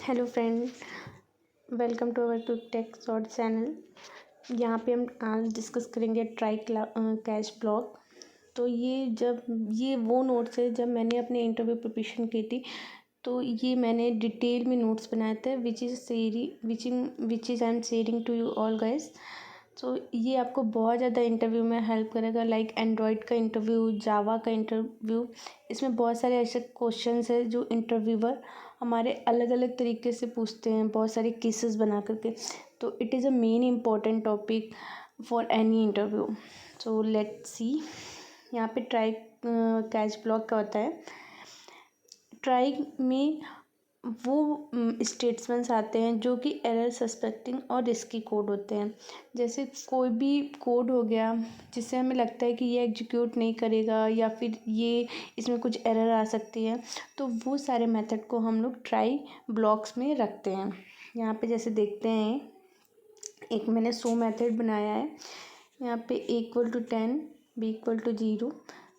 Hello friend, welcome to our quick tech short channel. यहाँ पे हम आज डिस्कस करेंगे ट्राई कैच ब्लॉक। तो ये वो नोट्स है जब मैंने अपने इंटरव्यू प्रिपरेशन की थी। तो ये मैंने डिटेल में नोट्स बनाए थे which is I am sharing to you all guys. तो ये आपको बहुत ज़्यादा इंटरव्यू में हेल्प करेगा, लाइक एंड्रॉयड का इंटरव्यू, जावा का इंटरव्यू। इसमें बहुत सारे ऐसे क्वेश्चंस है जो इंटरव्यूअर हमारे अलग अलग तरीके से पूछते हैं, बहुत सारे केसेस बना करके। तो it is a main important topic for any interview. So let's see. यहाँ पे ट्राई कैच ब्लॉक का होता है। ट्राई में वो स्टेटमेंट्स आते हैं जो कि एरर सस्पेक्टिंग और रिस्की कोड होते हैं। जैसे कोई भी कोड हो गया जिससे हमें लगता है कि ये एग्जीक्यूट नहीं करेगा या फिर ये इसमें कुछ एरर आ सकती है, तो वो सारे मेथड को हम लोग ट्राई ब्लॉक्स में रखते हैं। यहाँ पे जैसे देखते हैं, एक मैंने सो मेथड बनाया है। यहाँ पे A = 10, B = 0।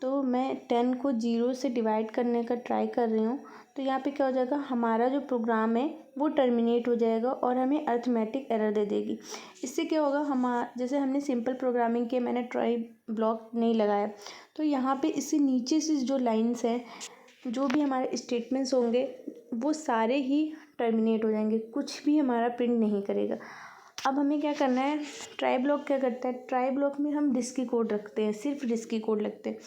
तो मैं 10 को 0 से डिवाइड करने का ट्राई कर रही हूँ। तो यहाँ पे क्या हो जाएगा, हमारा जो प्रोग्राम है वो टर्मिनेट हो जाएगा और हमें अरिथमेटिक एरर दे देगी। इससे क्या होगा, जैसे हमने सिंपल प्रोग्रामिंग के मैंने ट्राई ब्लॉक नहीं लगाया, तो यहाँ पे इससे नीचे से जो लाइन्स हैं, जो भी हमारे स्टेटमेंट्स होंगे वो सारे ही टर्मिनेट हो जाएंगे, कुछ भी हमारा प्रिंट नहीं करेगा। अब हमें क्या करना है, ट्राई ब्लॉक क्या करता है, ट्राई ब्लॉक में हम रिस्की कोड रखते हैं, सिर्फ रिस्की कोड लगते हैं।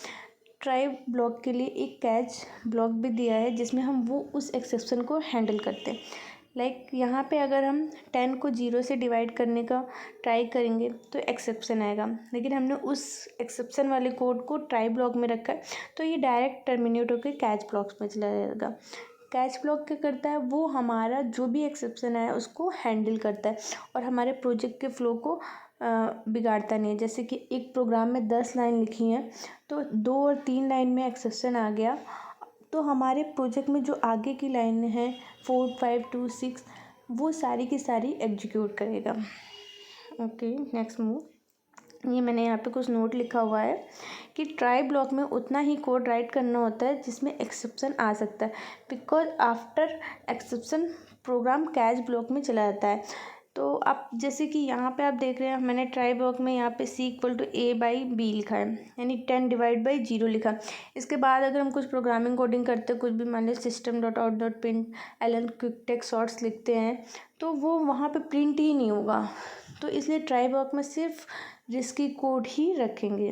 ट्राई ब्लॉक के लिए एक कैच ब्लॉक भी दिया है जिसमें हम वो उस एक्सेप्शन को हैंडल करते हैं। लाइक यहाँ पे अगर हम 10 को 0 से डिवाइड करने का ट्राई करेंगे तो एक्सेप्शन आएगा, लेकिन हमने उस एक्सेप्शन वाले कोड को ट्राई ब्लॉक में रखा है, तो ये डायरेक्ट टर्मिनेट होकर कैच ब्लॉक्स में चला जाएगा। कैच ब्लॉक क्या करता है, वो हमारा जो भी एक्सेप्शन है उसको हैंडल करता है और हमारे प्रोजेक्ट के फ्लो को बिगाड़ता नहीं है। जैसे कि एक प्रोग्राम में 10 लाइन लिखी हैं, तो 2 और 3 लाइन में एक्सेप्शन आ गया, तो हमारे प्रोजेक्ट में जो आगे की लाइन हैं 4, 5, 2, 6, वो सारी की सारी एग्जीक्यूट करेगा। Okay, next move. ये मैंने यहाँ पे कुछ नोट लिखा हुआ है कि ट्राई ब्लॉक में उतना ही कोड राइट करना होता है जिसमें एक्सेप्शन आ सकता है, because after exception program catch block में चला जाता है। तो आप जैसे कि यहाँ पे आप देख रहे हैं, मैंने ट्राई ब्लॉक में यहाँ पे C = A/B लिखा है, यानी 10/0 लिखा। इसके बाद अगर हम कुछ प्रोग्रामिंग कोडिंग करते हैं, कुछ भी मान लीजिए system.out.println क्विक टेक शॉर्ट्स लिखते हैं, तो वो वहाँ पे प्रिंट ही नहीं होगा। तो इसलिए ट्राई ब्लॉक में सिर्फ रिस्की कोड ही रखेंगे।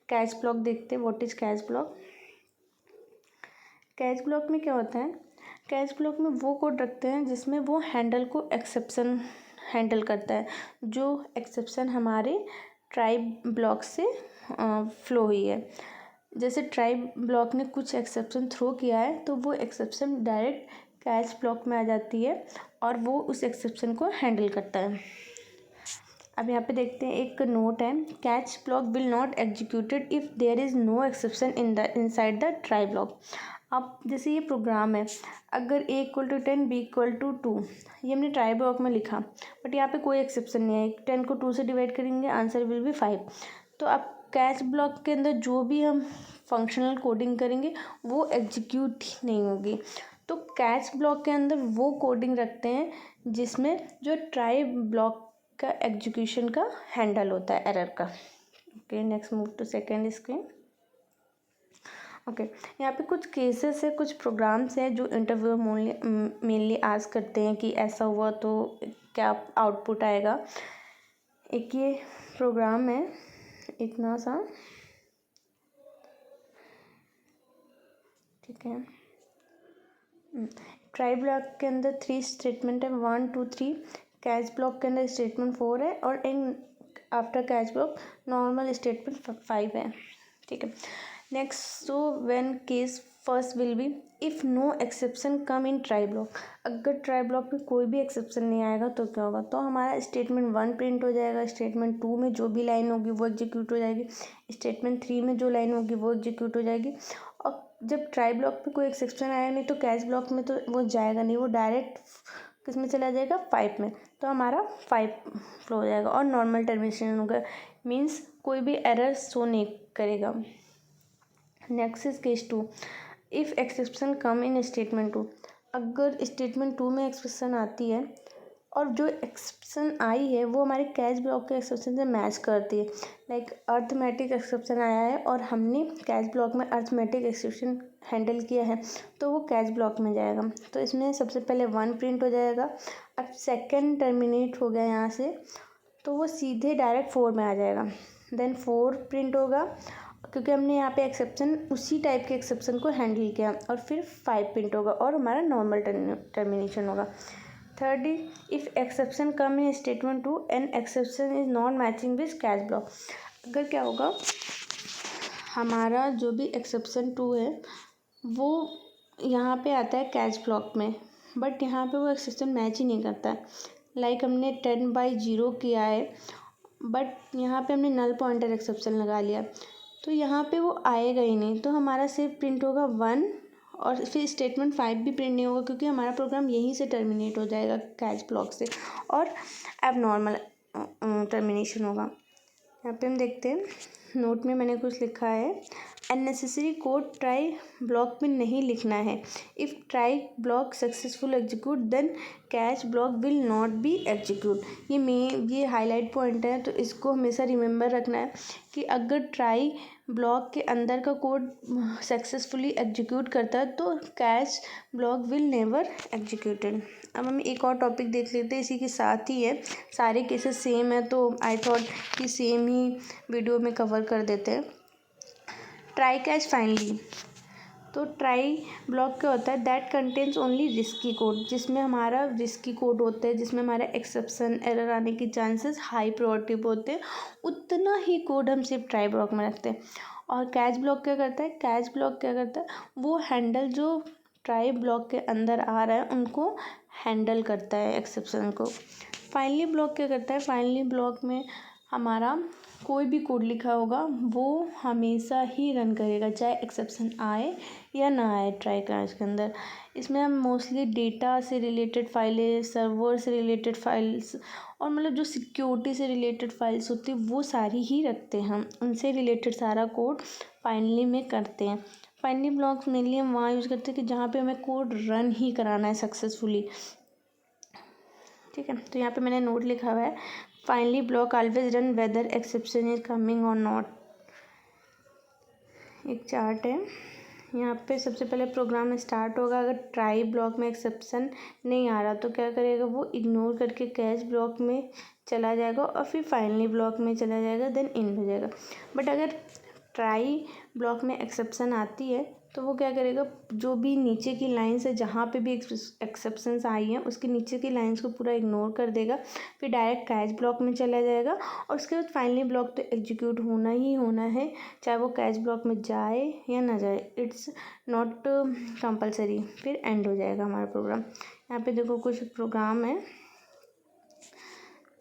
कैच ब्लॉक देखते हैं, what is catch block. Catch block में क्या होता है, कैच ब्लॉक में वो कोड रखते हैं जिसमें वो हैंडल को एक्सेप्शन हैंडल करता है, जो एक्सेप्शन हमारे ट्राई ब्लॉक से फ्लो हुई है। जैसे ट्राई ब्लॉक ने कुछ एक्सेप्शन थ्रो किया है, तो वो एक्सेप्शन डायरेक्ट कैच ब्लॉक में आ जाती है और वो उस एक्सेप्शन को हैंडल करता है। अब यहाँ पे देखते हैं, एक नोट है, catch block will not executed if there is no exception inside the try block. अब जैसे ये प्रोग्राम है, अगर A = 10, B = 2, ये हमने ट्राई ब्लॉक में लिखा, बट यहाँ पे कोई एक्सेप्शन नहीं है। 10 को 2 से डिवाइड करेंगे, आंसर विल बी 5। तो अब कैच ब्लॉक के अंदर जो भी हम फंक्शनल कोडिंग करेंगे वो एग्जीक्यूट नहीं होगी। तो कैच ब्लॉक के अंदर वो कोडिंग रखते हैं जिसमें जो ट्राई ब्लॉक का एग्जीक्यूशन का हैंडल होता है एरर का। Okay, next move to second screen. Okay, यहाँ पे कुछ केसेस है, कुछ प्रोग्राम्स हैं जो इंटरव्यू मेनली आस्क करते हैं कि ऐसा हुआ तो क्या आउटपुट आएगा। एक ये प्रोग्राम है इतना सा, ठीक है। ट्राई ब्लॉक के अंदर 3 स्टेटमेंट है, 1, 2, 3। कैच ब्लॉक के अंदर स्टेटमेंट 4 है और in after catch block normal statement 5 है, ठीक है। Next, so when case first will be if no exception come in try block. अगर ट्राई ब्लॉक में कोई भी एक्सेप्शन नहीं आएगा तो क्या होगा, तो हमारा स्टेटमेंट 1 प्रिंट हो जाएगा, स्टेटमेंट 2 में जो भी लाइन होगी वो एग्जीक्यूट हो जाएगी, स्टेटमेंट 3 में जो लाइन होगी वो एग्जीक्यूट हो जाएगी। और जब ट्राई ब्लॉक पे कोई एक्सेप्शन आया नहीं तो कैच ब्लॉक में तो वो जाएगा नहीं, वो डायरेक्ट किस में चला जाएगा, 5 में। तो हमारा 5 फ्लो हो जाएगा और नॉर्मल टर्मिनेशन होगा, मीन्स कोई भी एरर शो नहीं करेगा। Next is case 2, if exception come in statement 2। अगर स्टेटमेंट 2 में एक्सप्रेशन आती है और जो एक्सेप्शन आई है वो हमारे कैच ब्लॉक के एक्सेप्शन से मैच करती है, लाइक अर्थमेटिक एक्सेप्शन आया है और हमने कैच ब्लॉक में अर्थमेटिक एक्सेप्शन हैंडल किया है, तो वो कैच ब्लॉक में जाएगा। तो इसमें सबसे पहले 1 प्रिंट हो जाएगा। अब सेकंड टर्मिनेट हो गया यहाँ से, तो वो सीधे डायरेक्ट 4 में आ जाएगा। देन 4 प्रिंट होगा क्योंकि हमने यहाँ पे एक्सेप्शन उसी टाइप के एक्सेप्शन को हैंडल किया, और फिर 5 प्रिंट होगा और हमारा नॉर्मल टर्मिनेशन होगा। Third, if exception come in statement 2 and exception is not matching with catch block. अगर क्या होगा, हमारा जो भी एक्सेप्शन 2 है वो यहाँ पे आता है कैच ब्लॉक में, बट यहाँ पे वो एक्सेप्शन मैच ही नहीं करता है। लाइक हमने 10/0 किया है, बट यहाँ पे हमने नल पॉइंटर एक्सेप्शन लगा लिया, तो यहाँ पे वो आएगा ही नहीं। तो हमारा सिर्फ प्रिंट होगा 1, और फिर स्टेटमेंट 5 भी प्रिंट नहीं होगा क्योंकि हमारा प्रोग्राम यहीं से टर्मिनेट हो जाएगा कैच ब्लॉक से, और अब नॉर्मल टर्मिनेशन होगा। यहाँ पे हम देखते हैं, नोट में मैंने कुछ लिखा है, अननेसेसरी कोड ट्राई ब्लॉक में नहीं लिखना है। If try block successful execute then catch block will not be execute. ये हाईलाइट पॉइंट है, तो इसको हमेशा रिमेंबर रखना है कि अगर ट्राई ब्लॉक के अंदर का कोड सक्सेसफुली एग्जीक्यूट करता है तो catch block will never executed. अब हम एक और टॉपिक देख लेते हैं, इसी के साथ ही है, सारे केसेस सेम है तो आई थॉट कि सेम ही वीडियो में कवर कर देते हैं। ट्राई कैच फाइनली, तो ट्राई ब्लॉक क्या होता है, that contains only risky code, जिसमें हमारा रिस्की कोड होता है, जिसमें हमारा एक्सेप्शन एरर आने की चांसेस हाई प्रायोरिटी पे होते हैं, उतना ही कोड हम सिर्फ ट्राई ब्लॉक में रखते हैं। और कैच ब्लॉक क्या करता है, कैच ब्लॉक क्या करता है, वो हैंडल जो ट्राई ब्लॉक के अंदर आ रहा है उनको हैंडल करता है, एक्सेप्शन को। फाइनली ब्लॉक क्या करता है, फाइनली ब्लॉक में हमारा कोई भी कोड लिखा होगा वो हमेशा ही रन करेगा, चाहे एक्सेप्शन आए या ना आए ट्राई कैच के अंदर। इसमें हम मोस्टली डेटा से रिलेटेड फाइलें, सर्वर से रिलेटेड फाइल्स, और मतलब जो सिक्योरिटी से रिलेटेड फाइल्स होती है वो सारी ही रखते हैं हम, उनसे रिलेटेड सारा कोड फाइनली में करते हैं। फाइनली ब्लॉक्स मेनली हम वहाँ यूज़ करते हैं कि जहाँ पे हमें कोड रन ही कराना है सक्सेसफुली, ठीक है। तो यहाँ पे मैंने नोट लिखा हुआ है, finally block always run whether exception is coming और नॉट। एक चार्ट है, यहाँ पे सबसे पहले प्रोग्राम स्टार्ट होगा, अगर ट्राई ब्लॉक में एक्सेप्शन नहीं आ रहा तो क्या करेगा, वो इग्नोर करके कैच ब्लॉक में चला जाएगा और फिर फाइनली ब्लॉक में चला जाएगा, देन इन हो जाएगा। बट अगर ट्राई ब्लॉक में एक्सेप्शन आती है तो वो क्या करेगा, जो भी नीचे की लाइन्स है जहाँ पे भी एक्सेप्शंस आई हैं उसके नीचे की लाइन्स को पूरा इग्नोर कर देगा, फिर डायरेक्ट कैच ब्लॉक में चला जाएगा, और उसके बाद फाइनली ब्लॉक तो एग्जीक्यूट होना ही होना है, चाहे वो कैच ब्लॉक में जाए या ना जाए, इट्स नॉट कंपलसरी, फिर एंड हो जाएगा हमारा प्रोग्राम। यहाँ पे देखो कुछ प्रोग्राम है,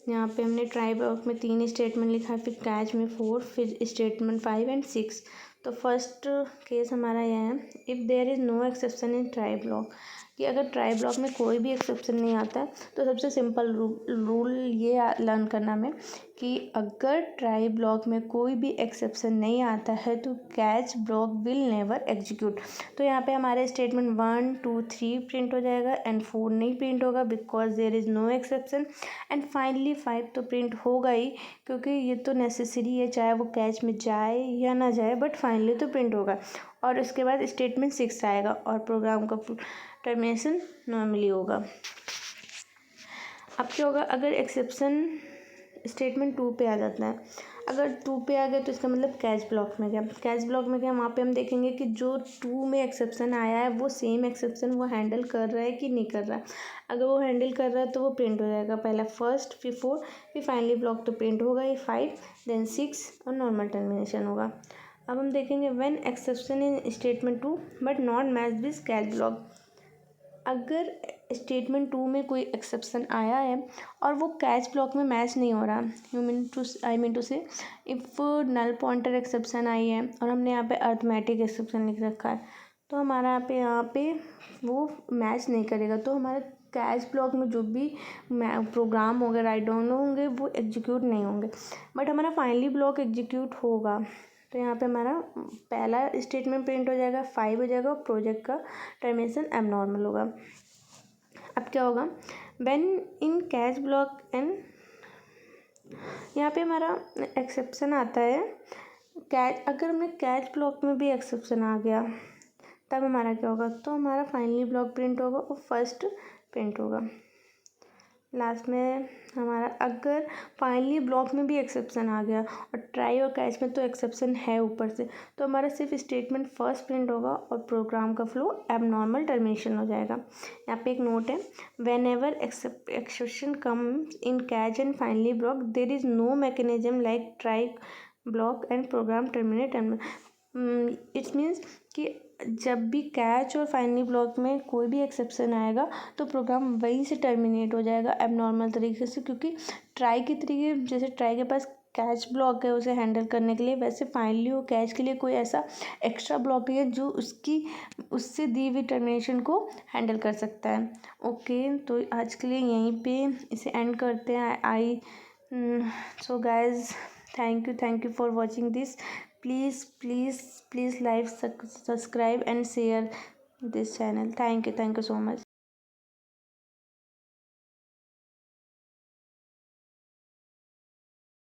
यहाँ पे हमने ट्राई ब्लॉक में 3 स्टेटमेंट लिखा है, फिर कैच में 4, फिर स्टेटमेंट 5 एंड 6। तो फर्स्ट केस हमारा यह है, if there is no exception in try block, कि अगर ट्राई ब्लॉक में कोई भी एक्सेप्शन नहीं आता है तो सबसे सिंपल रूल ये लर्न करना हमें कि अगर ट्राई ब्लॉक में कोई भी एक्सेप्शन नहीं आता है तो catch block will never execute. तो यहाँ पे हमारे स्टेटमेंट 1, 2, 3 प्रिंट हो जाएगा एंड 4 नहीं प्रिंट होगा because there is no exception, and finally 5 तो प्रिंट होगा ही क्योंकि ये तो नेसेसरी है, चाहे वो कैच में जाए या ना जाए, बट फाइनली तो प्रिंट होगा। और उसके बाद स्टेटमेंट 6 आएगा और प्रोग्राम का टर्मिनेशन नॉर्मली होगा। अब क्या होगा, अगर एक्सेप्शन स्टेटमेंट 2 पे आ जाता है, अगर 2 पे आ गया तो इसका मतलब कैच ब्लॉक में गया, कैच ब्लॉक में गया, वहाँ पे हम देखेंगे कि जो 2 में एक्सेप्शन आया है वो सेम एक्सेप्शन वो हैंडल कर रहा है कि नहीं कर रहा है। अगर वो हैंडल कर रहा है तो वो प्रिंट हो जाएगा, पहला फर्स्ट, फिर 4, फिर फाइनली ब्लॉक तो प्रिंट होगा ही 5, देन 6 और नॉर्मल टर्मिनेशन होगा। अब हम देखेंगे when exception in statement 2 but not match with catch block, अगर स्टेटमेंट 2 में कोई एक्सेप्शन आया है और वो कैच ब्लॉक में मैच नहीं हो रहा, I mean to say if null pointer exception आई है और हमने यहाँ पे अर्थमेटिक एक्सेप्शन लिख रखा है, तो हमारा यहाँ पे वो मैच नहीं करेगा, तो हमारे कैच ब्लॉक में जो भी प्रोग्राम होंगे, राइट डाउन होंगे, वो एग्जीक्यूट नहीं होंगे, बट हमारा फाइनली ब्लॉक एग्जीक्यूट होगा। तो यहाँ पे हमारा पहला स्टेटमेंट प्रिंट हो जाएगा, 5 हो जाएगा और प्रोजेक्ट का टर्मिनेशन एबनॉर्मल होगा। अब क्या होगा, when in catch block and, यहाँ पे हमारा एक्सेप्शन आता है कैच, अगर हमने कैच ब्लॉक में भी एक्सेप्शन आ गया तब हमारा क्या होगा, तो हमारा फाइनली ब्लॉक प्रिंट होगा और फर्स्ट प्रिंट होगा। लास्ट में हमारा अगर फाइनली ब्लॉक में भी एक्सेप्शन आ गया और ट्राई और कैच में तो एक्सेप्शन है ऊपर से, तो हमारा सिर्फ स्टेटमेंट फर्स्ट प्रिंट होगा और प्रोग्राम का फ्लो एबनॉर्मल टर्मिनेशन हो जाएगा। यहाँ पे एक नोट है, whenever exception comes in catch and finally block there is no mechanism like try block and program terminate. It's means कि जब भी कैच और फाइनली ब्लॉक में कोई भी एक्सेप्शन आएगा तो प्रोग्राम वहीं से टर्मिनेट हो जाएगा एबनॉर्मल तरीके से, क्योंकि ट्राई के तरीके, जैसे ट्राई के पास कैच ब्लॉक है उसे हैंडल करने के लिए, वैसे फाइनली वो कैच के लिए कोई ऐसा एक्स्ट्रा ब्लॉक नहीं है जो उससे दी हुई टर्मिनेशन को हैंडल कर सकता है। ओके, तो आज के लिए यहीं पे इसे एंड करते हैं। So guys, thank you for watching this. Please like, subscribe and share this channel. Thank you so much.